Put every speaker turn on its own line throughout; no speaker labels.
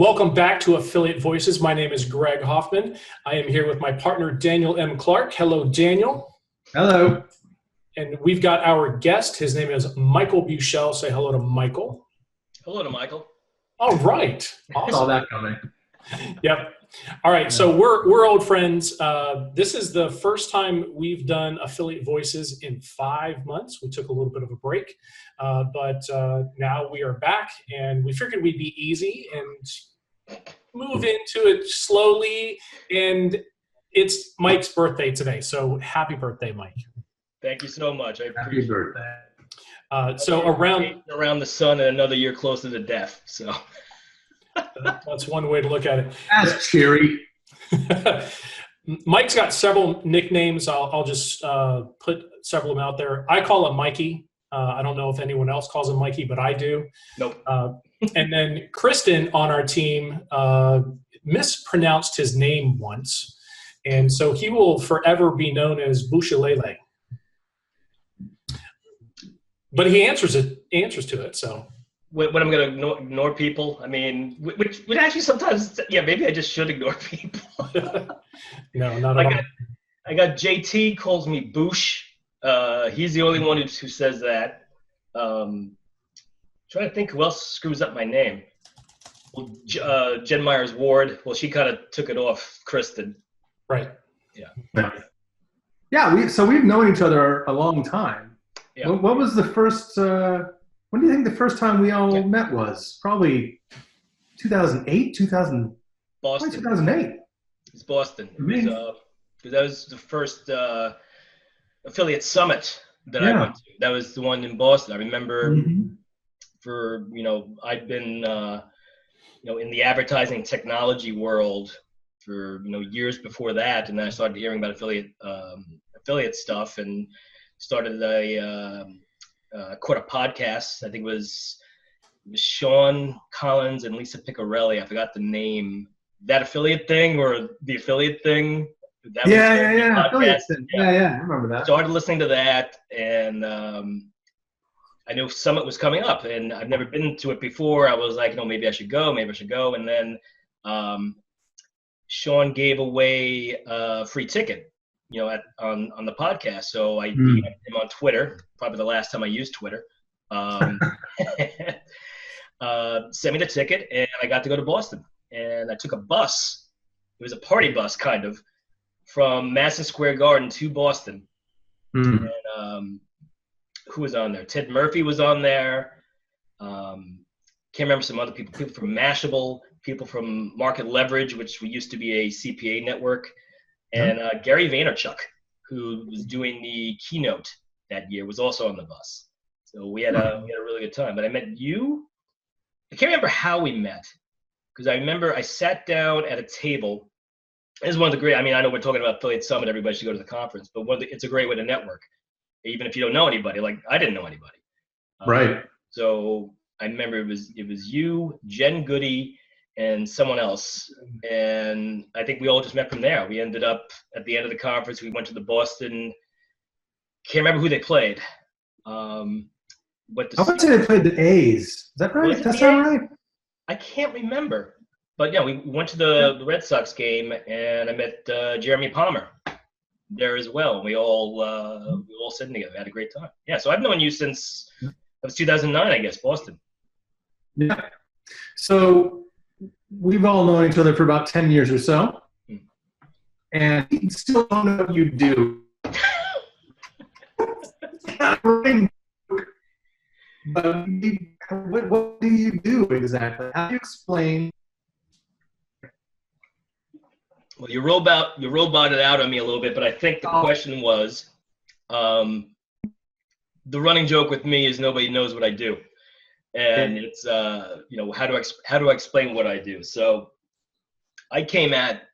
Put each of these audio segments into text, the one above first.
Welcome back to Affiliate Voices. My name is Greg Hoffman. I am here with my partner, Daniel M. Clark. Hello, Daniel.
Hello.
And we've got our guest. His name is Michael Buechele. Say hello to Michael.
Hello to Michael.
All right.
Awesome. Saw that coming.
Yep. All right. So we're old friends. This is the first time we've done Affiliate Voices in 5 months. We took a little bit of a break, but now we are back, and we figured we'd be easy and move into it slowly. And it's Mike's birthday today, so happy birthday, Mike!
Thank you so much. I
appreciate
it.
So
around the sun and another year closer to death. So.
That's one way to look at it.
That's cheery.
Mike's got several nicknames. I'll just put several of them out there. I call him Mikey. I don't know if anyone else calls him Mikey, but I do.
Nope.
And then Kristen on our team mispronounced his name once, and so he will forever be known as Buechele. But he answers to it. So.
When I'm going to ignore people, I mean, which actually sometimes, yeah, maybe I just should ignore people.
No, not at all.
I got JT calls me Boosh. He's the only one who says that. Trying to think who else screws up my name. Well, Jen Myers Ward. Well, she kind of took it off Kristen.
Right.
Yeah.
Yeah. We've known each other a long time.
Yeah.
What was the first? When do you think the first time we all met was? Probably 2008, 2000.
Boston.
2008.
It's Boston. That was the first affiliate summit that I went to. That was the one in Boston. I remember I'd been in the advertising technology world for years before that, and then I started hearing about affiliate stuff and started caught a podcast. I think it was Sean Collins and Lisa Piccarelli. I forgot the name. That affiliate thing or the affiliate thing?
Yeah. Affiliate thing. Yeah, I remember that.
Started listening to that, and I knew Summit was coming up, and I've never been to it before. I was like, maybe I should go. And then Sean gave away a free ticket. On the podcast. So I DM'd him on Twitter, probably the last time I used Twitter. Sent me the ticket, and I got to go to Boston. And I took a bus. It was a party bus, kind of, from Madison Square Garden to Boston. And who was on there? Ted Murphy was on there. Can't remember some other people. People from Mashable, people from Market Leverage, which used to be a CPA network. And Gary Vaynerchuk, who was doing the keynote that year, was also on the bus. So we had a really good time. But I met you. I can't remember how we met, because I remember I sat down at a table. This is one of the great. I mean, I know we're talking about Affiliate Summit. Everybody should go to the conference, but it's a great way to network, even if you don't know anybody. Like I didn't know anybody.
Right.
So I remember it was you, Jen Goody, and someone else, and I think we all just met from there. We ended up at the end of the conference. We went to the Boston. Can't remember who they played.
I would say they played the A's. Is that right? That's not right.
I can't remember, but yeah, we went to the Red Sox game, and I met Jeremy Palmer there as well. We all sitting together, had a great time. Yeah, so I've known you since it was 2009, I guess, Boston.
Yeah. So. We've all known each other for about 10 years or so, and we still don't know what you do. But what do you do exactly? How do you explain?
Well, you roboted out on me a little bit, but I think the question was, the running joke with me is nobody knows what I do. And it's how do I explain what I do? So I came at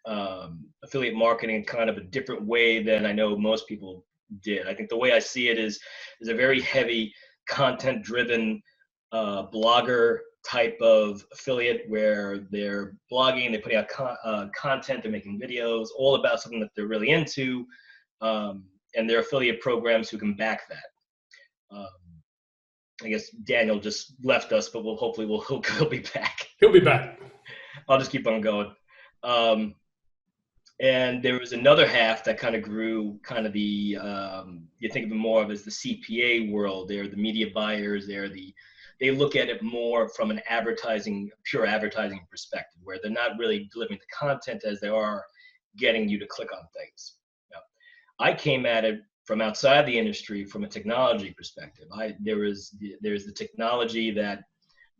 affiliate marketing kind of a different way than I know most people did. I think the way I see it is a very heavy content driven blogger type of affiliate where they're blogging, they're putting out content, they're making videos all about something that they're really into, and their affiliate programs who can back that. I guess Daniel just left us, but hopefully he'll be back.
He'll be back.
I'll just keep on going. And there was another half that kind of grew, kind of the you think of it more of as the CPA world. They're the media buyers. They look at it more from an pure advertising perspective, where they're not really delivering the content as they are getting you to click on things. Now, I came at it from outside the industry from a technology perspective. There's the technology that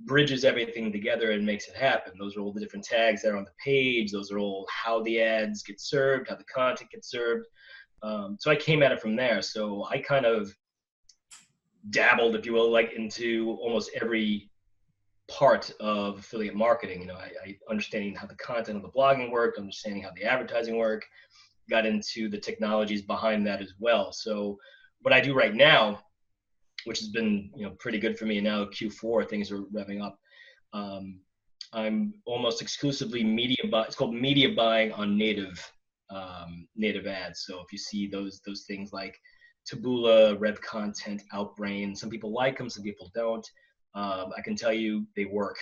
bridges everything together and makes it happen. Those are all the different tags that are on the page. Those are all how the ads get served, how the content gets served. So I came at it from there. So I kind of dabbled, if you will, like into almost every part of affiliate marketing. You know, I understanding how the content of the blogging worked, understanding how the advertising worked, got into the technologies behind that as well. So what I do right now, which has been, you know, pretty good for me, and now Q4 things are revving up. I'm almost exclusively it's called media buying on native ads. So if you see those things like Taboola, Rev Content, Outbrain, some people like them, some people don't. I can tell you they work,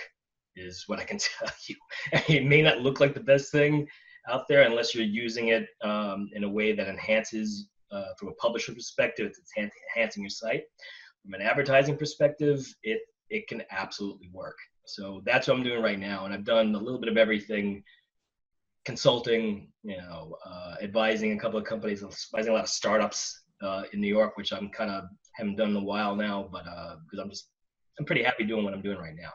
is what I can tell you. It may not look like the best thing out there unless you're using it in a way that enhances, from a publisher perspective, it's enhancing your site. From an advertising perspective, it can absolutely work. So that's what I'm doing right now. And I've done a little bit of everything: consulting, you know, advising a couple of companies, advising a lot of startups in New York, which I'm kind of haven't done in a while now, but because I'm pretty happy doing what I'm doing right now.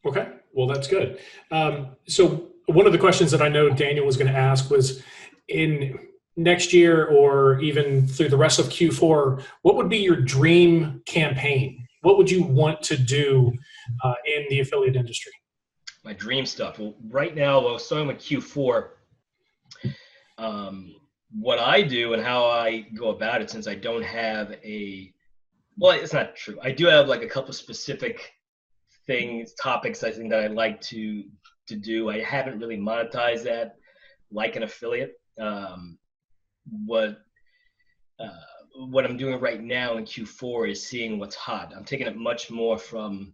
Okay, well, that's good. So one of the questions that I know Daniel was going to ask was, in next year or even through the rest of Q4, what would be your dream campaign? What would you want to do in the affiliate industry?
My dream stuff. Well, right now, starting with Q4, what I do and how I go about it, since I don't have well, it's not true. I do have like a couple specific topics I think that I'd like to do. I haven't really monetized that like an affiliate. What I'm doing right now in Q4 is seeing what's hot. I'm taking it much more from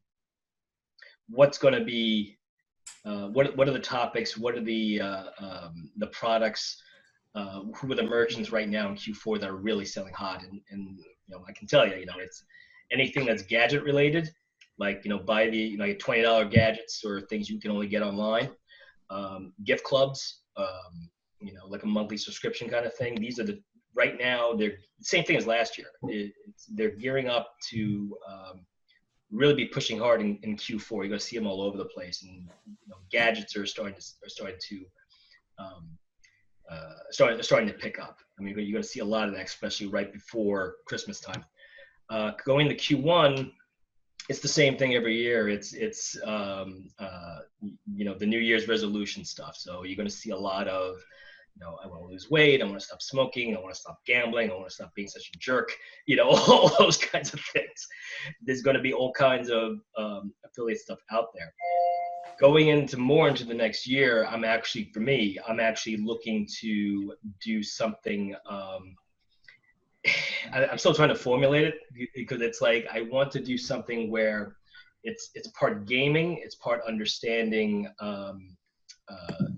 what's going to be, what are the topics, what are the products, who are the merchants right now in Q4 that are really selling hot, and you know, I can tell you, you know, it's anything that's gadget related, like, you know, buy the, you know, $20 gadgets or things you can only get online, gift clubs, you know, like a monthly subscription kind of thing. These are right now, they're the same thing as last year. They're gearing up to really be pushing hard in Q4. You're going to see them all over the place, and you know, gadgets are starting to pick up. I mean, you're going to see a lot of that, especially right before Christmas time. Going to Q1, it's the same thing every year. It's you know, the New Year's resolution stuff. So you're going to see a lot of, you know, I want to lose weight, I want to stop smoking, I want to stop gambling, I want to stop being such a jerk, you know, all those kinds of things. There's going to be all kinds of affiliate stuff out there. Going into the next year, I'm actually looking to do something. I'm still trying to formulate it, because it's like I want to do something where it's part gaming, it's part understanding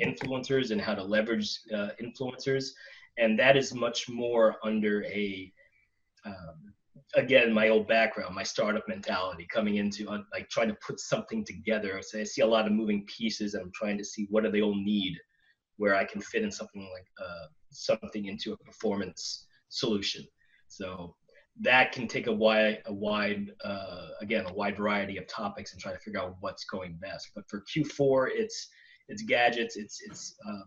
influencers and how to leverage influencers, and that is much more under a again, my old background, my startup mentality, coming into like trying to put something together. So I see a lot of moving pieces, and I'm trying to see what do they all need, where I can fit in something like something into a performance solution. So that can take a wide variety of topics and try to figure out what's going best. But for Q4, it's gadgets, it's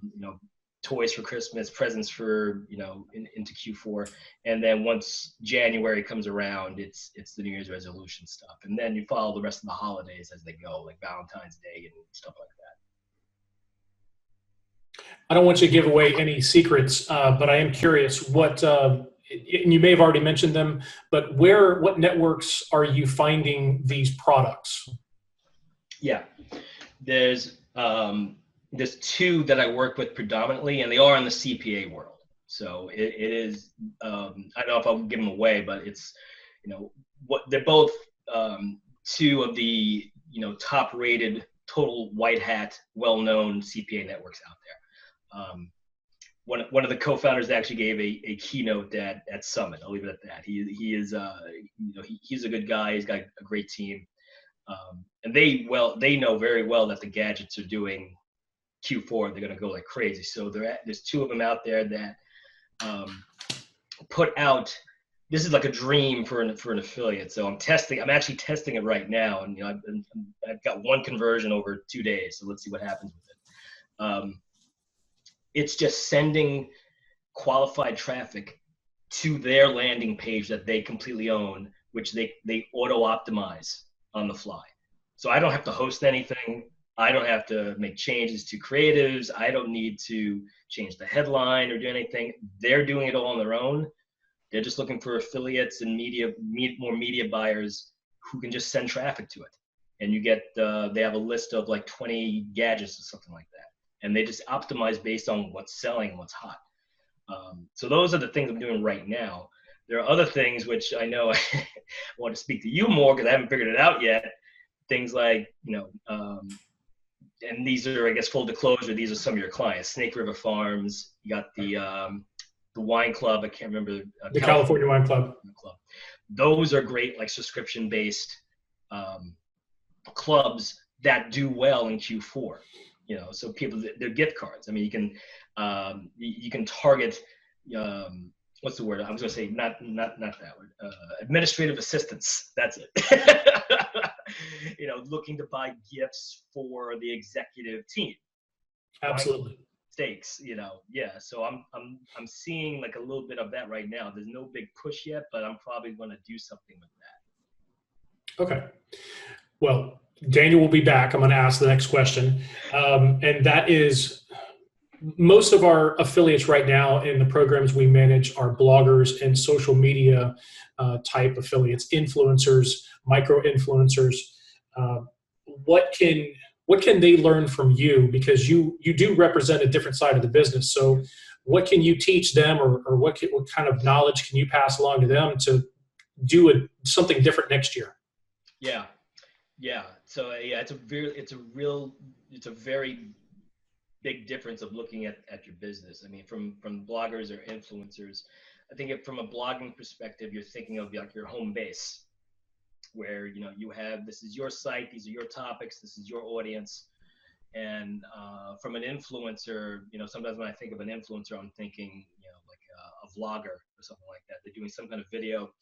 you know, toys for Christmas, presents for, you know, into Q4, and then once January comes around, it's the New Year's resolution stuff, and then you follow the rest of the holidays as they go, like Valentine's Day and stuff like that.
I don't want you to give away any secrets, but I am curious what, and you may have already mentioned them, but what networks are you finding these products?
Yeah, there's two that I work with predominantly, and they are in the CPA world. So it is, I don't know if I'll give them away, but it's, you know, they're both two of the, you know, top total white hat, well-known CPA networks out there. One of the co-founders actually gave a keynote at Summit. I'll leave it at that. He is he's a good guy. He's got a great team, and they know very well that the gadgets are doing Q4. They're going to go like crazy. So there's two of them out there that put out. This is like a dream for an affiliate. So I'm actually testing it right now, and I've got one conversion over 2 days. So let's see what happens with it. It's just sending qualified traffic to their landing page that they completely own, which they auto-optimize on the fly. So I don't have to host anything. I don't have to make changes to creatives. I don't need to change the headline or do anything. They're doing it all on their own. They're just looking for affiliates and more media buyers who can just send traffic to it. And you get, they have a list of like 20 gadgets or something like that. And they just optimize based on what's selling and what's hot. So those are the things I'm doing right now. There are other things which I know I want to speak to you more because I haven't figured it out yet. Things like, and these are, I guess, full disclosure, these are some of your clients. Snake River Farms, you got the wine club, I can't remember.
The California Wine Club.
Those are great, like subscription-based clubs that do well in Q4. So people, they're gift cards. I mean, you can target, what's the word? I was going to say, not that word. Administrative assistants. That's it. Looking to buy gifts for the executive team.
Absolutely.
Stakes, yeah. So I'm seeing like a little bit of that right now. There's no big push yet, but I'm probably going to do something with that.
Okay. Well, Daniel will be back. I'm going to ask the next question. And that is, most of our affiliates right now in the programs we manage are bloggers and social media type affiliates, influencers, micro influencers. What can they learn from you? Because you do represent a different side of the business. So what can you teach them, or what kind of knowledge can you pass along to them to do something different next year?
Yeah. So it's a very big difference of looking at your business. I mean, from bloggers or influencers, I think from a blogging perspective, you're thinking of like your home base, where you have, this is your site, these are your topics, this is your audience. And from an influencer, sometimes when I think of an influencer, I'm thinking like a vlogger or something like that. They're doing some kind of video,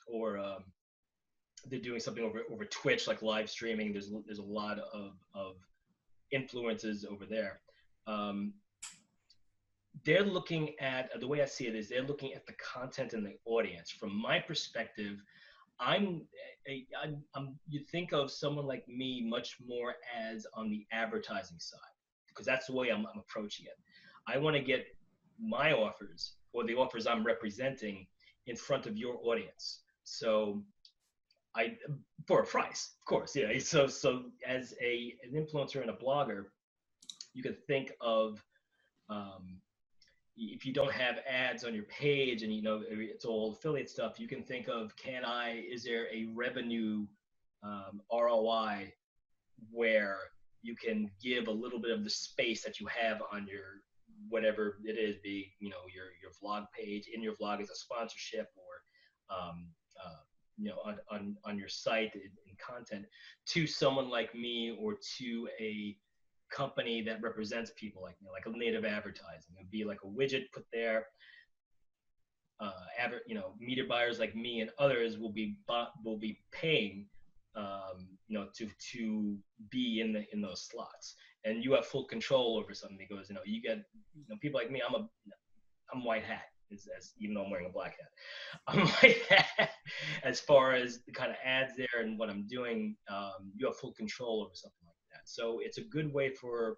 or they're doing something over Twitch, like live streaming. There's a lot of influences over there. They're looking at, the way I see it is, they're looking at the content and the audience. From my perspective, you think of someone like me much more as on the advertising side, because that's the way I'm approaching it. I want to get my offers, or the offers I'm representing, in front of your audience. So for a price, of course, yeah. So as an influencer and a blogger, you can think of, if you don't have ads on your page and it's all affiliate stuff, you can think of, is there a revenue ROI where you can give a little bit of the space that you have on your, whatever it is, be your vlog page, in your vlog as a sponsorship, or on your site in content, to someone like me, or to a company that represents people like me, like a native advertising. It'd be like a widget put there. Media buyers like me and others will be paying, to be in those slots, and you have full control over something. Because you get people like me. I'm white hat, even though I'm wearing a black hat. I'm white hat as far as the kind of ads there and what I'm doing. You have full control over something like that. So it's a good way for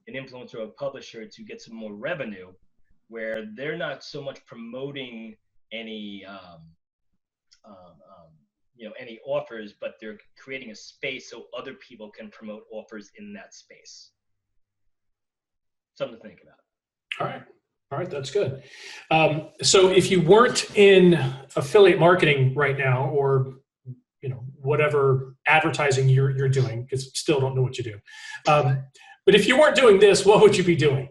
an influencer or a publisher to get some more revenue, where they're not so much promoting any any offers, but they're creating a space so other people can promote offers in that space. Something to think about.
All right, that's good. So if you weren't in affiliate marketing right now, or whatever advertising you're doing, because still don't know what you do. But if you weren't doing this, what would you be doing?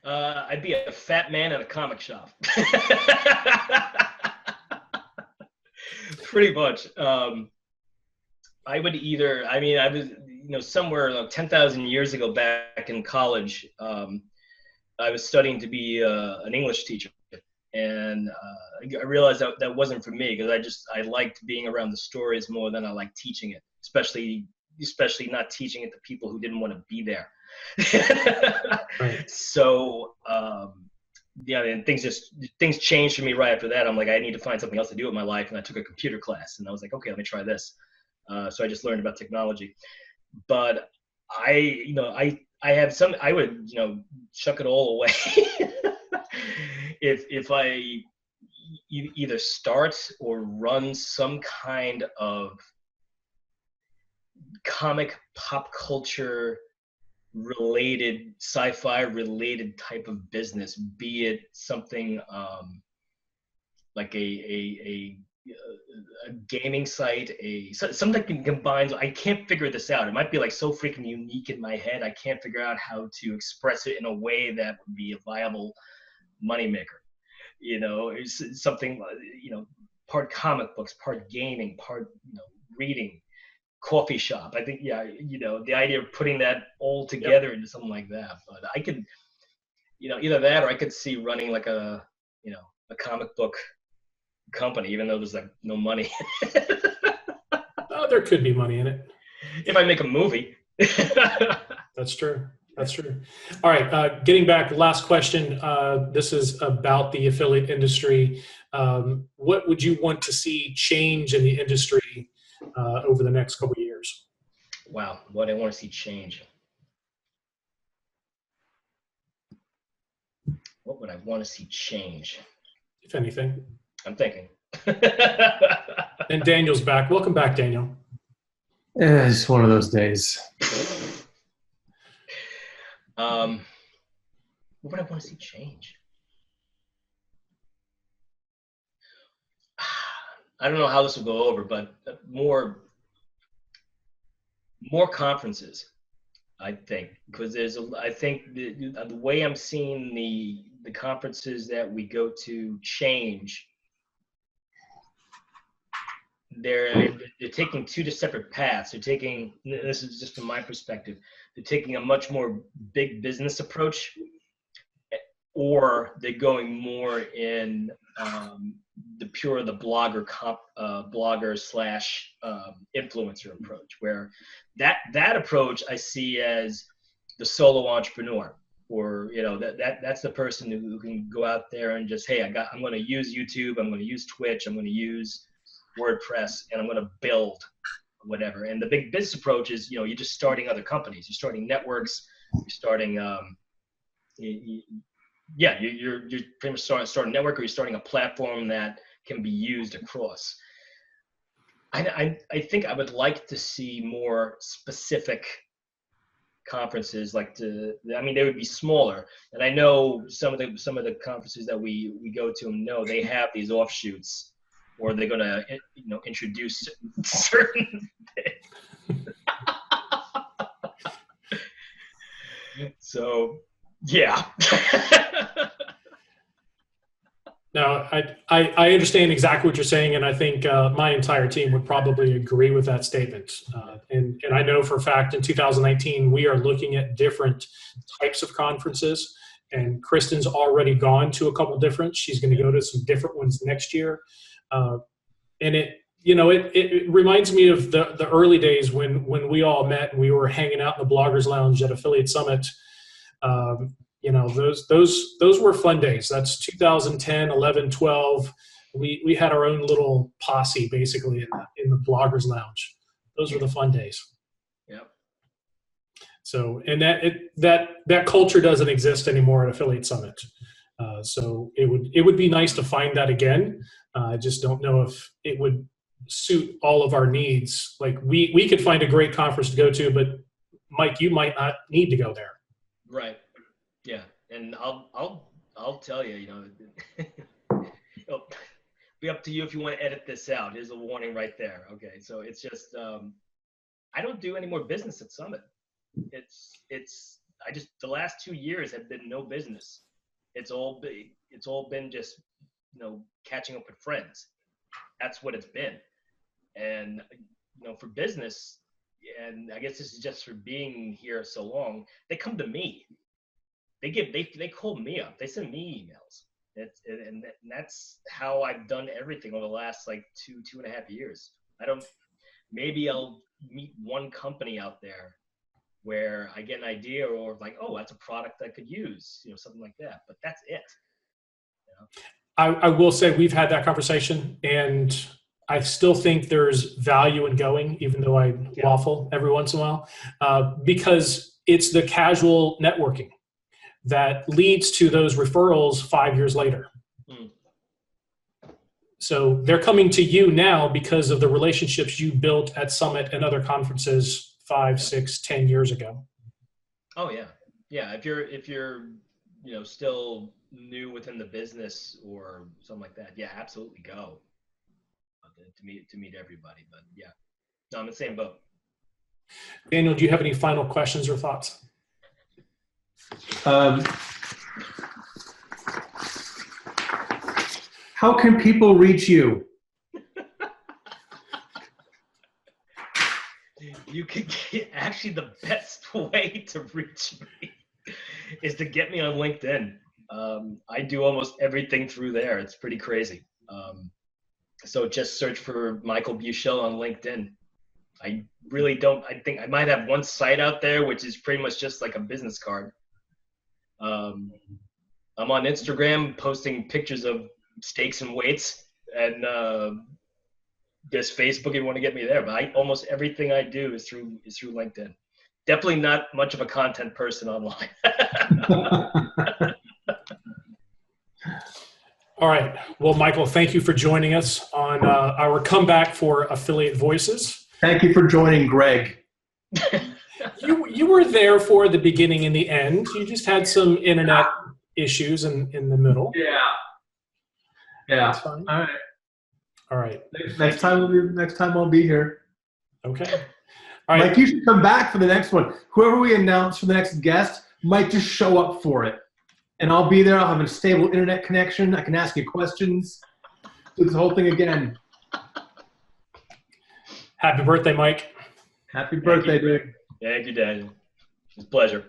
I'd be a fat man at a comic shop. Pretty much. I would either, I mean, I was, somewhere like 10,000 years ago back in college, I was studying to be an English teacher. And I realized that wasn't for me, because I liked being around the stories more than I liked teaching it, especially not teaching it to people who didn't want to be there.
Right.
So, and things changed for me right after that. I'm like, I need to find something else to do with my life. And I took a computer class, and I was like, okay, let me try this. So I just learned about technology. But I would, chuck it all away. If I either start or run some kind of comic pop culture related, sci-fi related type of business, be it something like a gaming site, something that combines. I can't figure this out. It might be like so freaking unique in my head. I can't figure out how to express it in a way that would be a viable moneymaker. It's something, part comic books, part gaming, part, reading, coffee shop. I think, the idea of putting that all together into something like that. But I could, either that, or I could see running like a comic book company, even though there's like no money.
Oh, there could be money in it.
If I make a movie.
That's true. That's true. All right. Getting back, last question. This is about the affiliate industry. What would you want to see change in the industry over the next couple of years?
Wow. What I want to see change. What would I want to see change?
If anything.
I'm thinking.
And Daniel's back. Welcome back, Daniel.
Yeah, it's one of those days.
What would I want to see change? I don't know how this will go over, but more conferences, I think, because I think the way I'm seeing the conferences that we go to change. They're taking two separate paths. They're taking, this is just from my perspective, they're taking a much more big business approach, or they're going more in the blogger slash influencer approach, where that approach I see as the solo entrepreneur, or that's the person who can go out there and just, hey, I'm going to use YouTube, I'm going to use Twitch, I'm going to use WordPress, and I'm going to build whatever. And the big business approach is, you're just starting other companies, you're starting networks, you're starting you're pretty much starting a network, or you're starting a platform that can be used across. I think I would like to see more specific conferences, they would be smaller, and I know some of the conferences that we go to, they have these offshoots, or they're going to, introduce certain things. So, yeah.
No, I understand exactly what you're saying, and I think my entire team would probably agree with that statement. And I know for a fact in 2019 we are looking at different types of conferences, and Kristen's already gone to a couple different. She's going to go to some different ones next year. And it reminds me of the early days when we all met and we were hanging out in the Bloggers Lounge at Affiliate Summit. Those were fun days. That's 2010, 11, 12. We had our own little posse basically in the Bloggers Lounge. Those were the fun days.
Yep.
So, and that culture doesn't exist anymore at Affiliate Summit. So it would be nice to find that again. I just don't know if it would suit all of our needs. Like we could find a great conference to go to, but Mike, you might not need to go there.
Right. Yeah. And I'll tell you, it'll be up to you if you want to edit this out. Here's a warning right there. Okay. So it's just, I don't do any more business at Summit. The last 2 years have been no business. It's all been just, catching up with friends. That's what it's been. And, for business, and I guess this is just for being here so long, they come to me. They call me up. They send me emails. And that's how I've done everything over the last like 2.5 years. Maybe I'll meet one company out there where I get an idea or like, oh, that's a product I could use, something like that. But that's it.
I will say we've had that conversation, and I still think there's value in going, even though I waffle every once in a while, because it's the casual networking that leads to those referrals 5 years later. Mm. So they're coming to you now because of the relationships you built at Summit and other conferences 5, 6, 10 years ago. Oh yeah. Yeah. If you're, still new within the business or something like that, yeah, absolutely go to meet everybody. But yeah, no, I'm in the same boat. Daniel, do you have any final questions or thoughts?
How can people reach you?
You can actually the best way to reach me is to get me on LinkedIn. I do almost everything through there. It's pretty crazy. So just search for Michael Buechele on LinkedIn. I really don't. I think I might have one site out there, which is pretty much just like a business card. I'm on Instagram posting pictures of steaks and weights, and there's Facebook if you want to get me there. But almost everything I do is through LinkedIn. Definitely not much of a content person online. All right. Well, Michael, thank you for joining us on our comeback for Affiliate Voices.
Thank you for joining Greg.
You were there for the beginning and the end. You just had some internet issues in the middle.
Yeah.
That's fine. All right.
Next time I'll be here.
Okay. All right.
Mike, you should come back for the next one. Whoever we announce for the next guest might just show up for it. And I'll be there. I'll have a stable internet connection. I can ask you questions. Do this whole thing again.
Happy birthday, Mike.
Happy birthday, dude.
Thank you, Daniel. It's a pleasure.